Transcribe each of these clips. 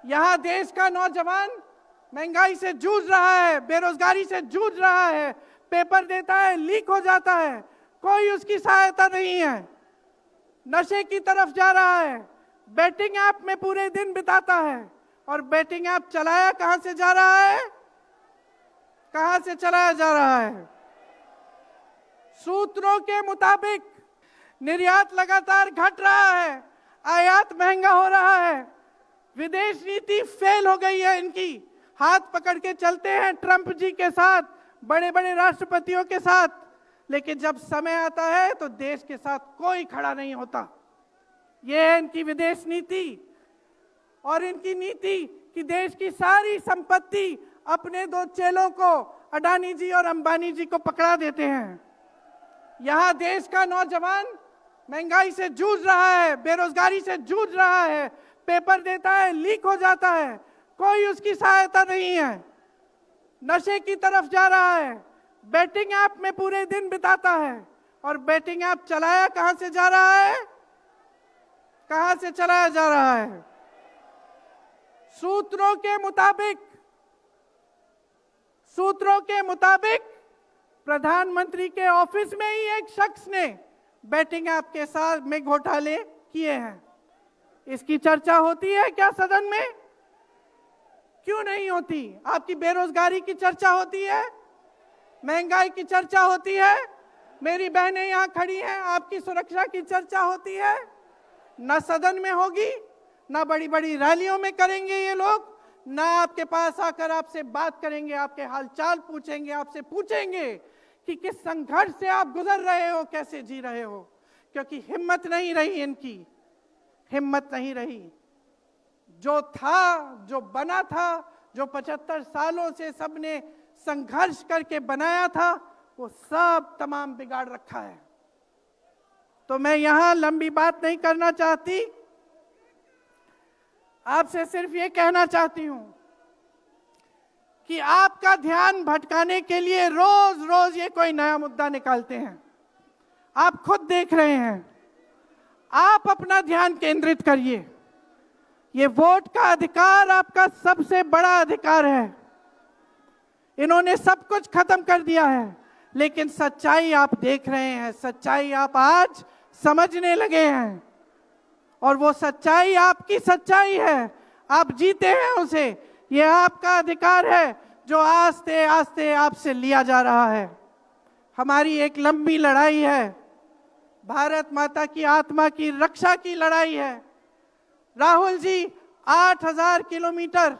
यहाँ देश का नौजवान महंगाई से जूझ रहा है, बेरोजगारी से जूझ रहा है, पेपर देता है, लीक हो जाता है, कोई उसकी सहायता नहीं है, नशे की तरफ जा रहा है, बेटिंग ऐप में पूरे दिन बिताता है। और बेटिंग ऐप चलाया कहां से जा रहा है? कहां से चलाया जा रहा है? सूत्रों के मुताबिक निर्यात लगातार घट रहा है, आयात महंगा हो रहा है, विदेश नीति फेल हो गई है इनकी। हाथ पकड़ के चलते हैं ट्रंप जी के साथ, बड़े बड़े राष्ट्रपतियों के साथ, लेकिन जब समय आता है तो देश के साथ कोई खड़ा नहीं होता। ये है इनकी विदेश नीति। और इनकी नीति कि देश की सारी संपत्ति अपने दो चेलों को, अडानी जी और अंबानी जी को पकड़ा देते हैं। यहाँ देश का नौजवान महंगाई से जूझ रहा है, बेरोजगारी से जूझ रहा है, पेपर देता है, लीक हो जाता है, कोई उसकी सहायता नहीं है, नशे की तरफ जा रहा है, बेटिंग ऐप में पूरे दिन बिताता है। और बेटिंग ऐप चलाया कहां से जा रहा है? कहां से चलाया जा रहा है? सूत्रों के मुताबिक प्रधानमंत्री के ऑफिस में ही एक शख्स ने बेटिंग ऐप के साथ में घोटाले किए हैं। इसकी चर्चा होती है क्या सदन में? क्यों नहीं होती? आपकी बेरोजगारी की चर्चा होती है, महंगाई की चर्चा होती है, मेरी बहनें यहाँ खड़ी हैं, आपकी सुरक्षा की चर्चा होती है। न सदन में होगी, ना बड़ी बड़ी रैलियों में करेंगे ये लोग, ना आपके पास आकर आपसे बात करेंगे, आपके हालचाल पूछेंगे, आपसे पूछेंगे कि किस संघर्ष से आप गुजर रहे हो, कैसे जी रहे हो। क्योंकि हिम्मत नहीं रही इनकी, हिम्मत नहीं रही। जो था, जो बना था, जो 75 सालों से सबने संघर्ष करके बनाया था, वो सब तमाम बिगाड़ रखा है। तो मैं यहां लंबी बात नहीं करना चाहती, आपसे सिर्फ ये कहना चाहती हूं कि आपका ध्यान भटकाने के लिए रोज रोज ये कोई नया मुद्दा निकालते हैं। आप खुद देख रहे हैं, आप अपना ध्यान केंद्रित करिए। ये वोट का अधिकार आपका सबसे बड़ा अधिकार है। इन्होंने सब कुछ खत्म कर दिया है, लेकिन सच्चाई आप देख रहे हैं, सच्चाई आप आज समझने लगे हैं। और वो सच्चाई आपकी सच्चाई है, आप जीते हैं उसे। ये आपका अधिकार है जो आस्ते आस्ते आपसे लिया जा रहा है। हमारी एक लंबी लड़ाई है, भारत माता की आत्मा की रक्षा की लड़ाई है। राहुल जी 8000 किलोमीटर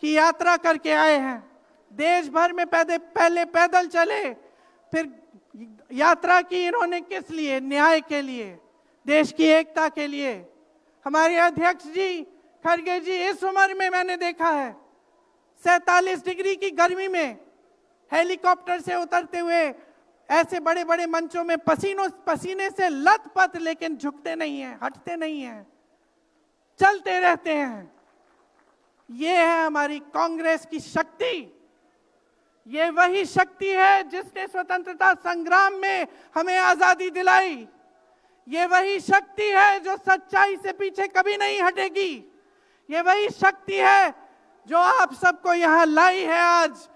की यात्रा करके आए हैं, देश भर में पहले पैदल चले, फिर यात्रा की इन्होंने किस लिए? न्याय के लिए, देश की एकता के लिए। हमारे अध्यक्ष जी खड़गे जी, इस उम्र में मैंने देखा है 47 डिग्री की गर्मी में हेलीकॉप्टर से उतरते हुए ऐसे बड़े बड़े मंचों में पसीने से लथपथ, लेकिन झुकते नहीं हैं, हटते नहीं हैं, चलते रहते हैं। ये है हमारी कांग्रेस की शक्ति। ये वही शक्ति है जिसने स्वतंत्रता संग्राम में हमें आजादी दिलाई। ये वही शक्ति है जो सच्चाई से पीछे कभी नहीं हटेगी। ये वही शक्ति है जो आप सबको यहां लाई है आज।